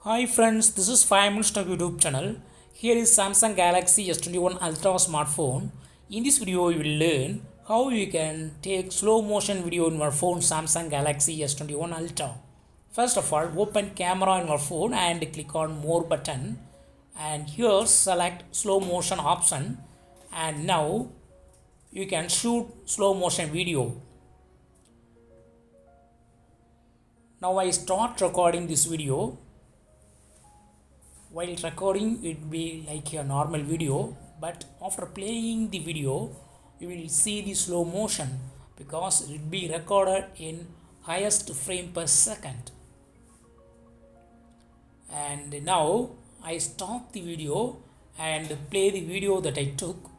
Hi friends, this is 5 Minutes Tech YouTube channel. Here is Samsung Galaxy S21 Ultra smartphone. In this video, you will learn how you can take slow motion video in your phone Samsung Galaxy S21 Ultra. First of all, open camera in your phone and click on more button. And here select slow motion option. And now you can shoot slow motion video. Now I start recording this video. While recording it will be like a normal video, but after playing the video you will see the slow motion because it will be recorded in highest frame per second. And now I stop the video and play the video that I took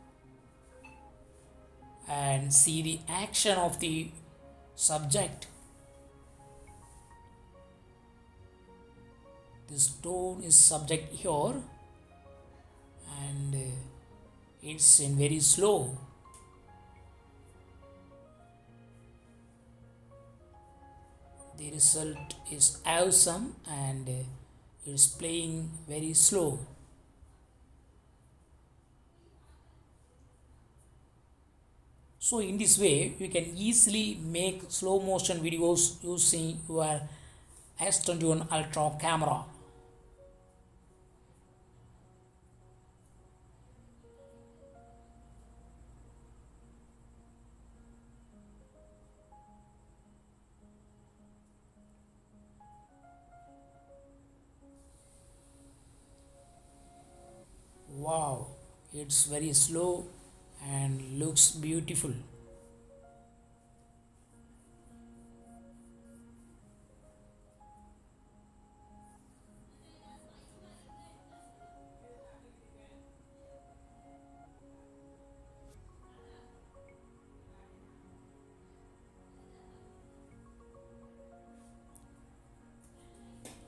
and see the action of the subject. This tone is subject here and it's in very slow. The result is awesome and it's playing very slow. So in this way you can easily make slow motion videos using your S21 Ultra camera. Wow, it's very slow and looks beautiful.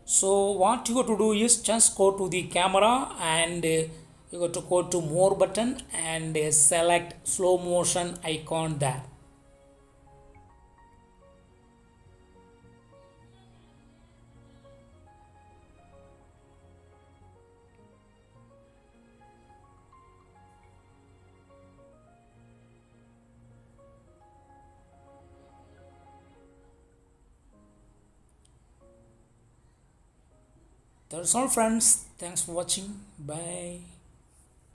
So what you got to do is just go to the camera and you got to go to more button and select slow motion icon there. That's all friends. Thanks for watching. Bye.